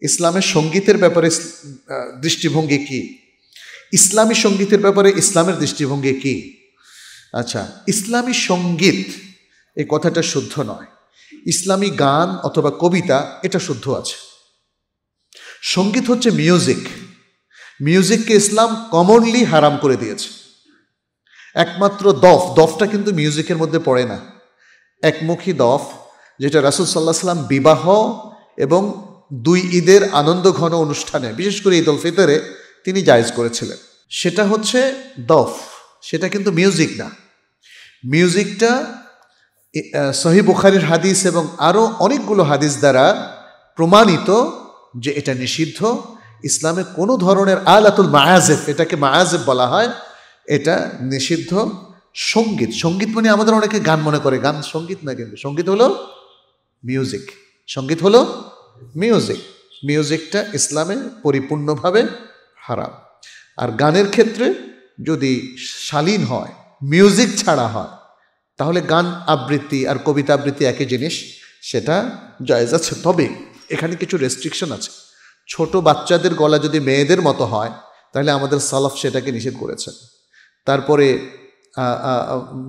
ইসলামের সঙ্গীতের ব্যাপারে দৃষ্টিভঙ্গি কি? ইসলামী সঙ্গীতের ব্যাপারে ইসলামের দৃষ্টিভঙ্গি কি? আচ্ছা, ইসলামী সঙ্গীত এই কথাটা শুদ্ধ নয়। ইসলামী গান অথবা কবিতা এটা শুদ্ধ আছে। সঙ্গীত হচ্ছে মিউজিক। মিউজিককে ইসলাম কমনলি হারাম করে দিয়েছে। একমাত্র দফটা কিন্তু মিউজিকের মধ্যে পড়ে না। একমুখী দফ, যেটা রাসূল সাল্লাল্লাহু আলাইহি ওয়াসাল্লাম বিবাহ এবং 2 ঈদের আনন্দ ঘন অনুষ্ঠানে, বিশেষ করে ঈদ উল ফিতরে তিনি জায়েজ করেছিলেন, সেটা হচ্ছে দফ, সেটা কিন্তু মিউজিক না। মিউজিকটা সহিহ বুখারীর হাদিস এবং আরও অনেকগুলো হাদিস দ্বারা প্রমাণিত যে এটা নিষিদ্ধ। ইসলামে কোনো ধরনের আলাতুল মাআজিফ, এটাকে মাআজিফ বলা হয়, এটা নিষিদ্ধ। সঙ্গীত মানে আমাদের অনেকে গান মনে করে, গান সঙ্গীত না, কিন্তু সঙ্গীত হলো মিউজিক। সঙ্গীত হলো মিউজিক। মিউজিকটা ইসলামে পরিপূর্ণভাবে হারাম। আর গানের ক্ষেত্রে যদি শালীন হয়, মিউজিক ছাড়া হয়, তাহলে গান আবৃত্তি আর কবিতা আবৃত্তি একই জিনিস, সেটা জায়েজ আছে। তবে এখানে কিছু রেস্ট্রিকশন আছে। ছোট বাচ্চাদের গলা যদি মেয়েদের মতো হয়, তাহলে আমাদের সালাফ সেটাকে নিষেধ করেছেন। তারপরে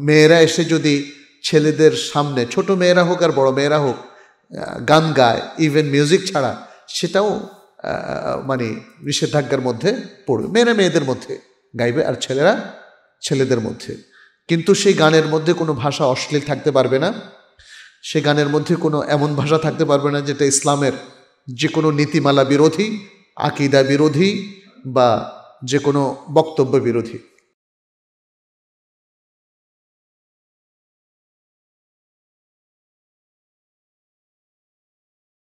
মেয়েরা এসে যদি ছেলেদের সামনে, ছোট মেয়েরা হোক আর বড় মেয়েরা হোক, গান গায় ইভেন মিউজিক ছাড়া, সেটাও মানে নিষেধাজ্ঞার মধ্যে পড়বে। মেয়েরা মেয়েদের মধ্যে গাইবে আর ছেলেরা ছেলেদের মধ্যে। কিন্তু সেই গানের মধ্যে কোনো ভাষা অশ্লীল থাকতে পারবে না। সে গানের মধ্যে কোনো এমন ভাষা থাকতে পারবে না যেটা ইসলামের যে কোনো নীতিমালা বিরোধী, আকীদা বিরোধী বা যে কোনো বক্তব্য বিরোধী।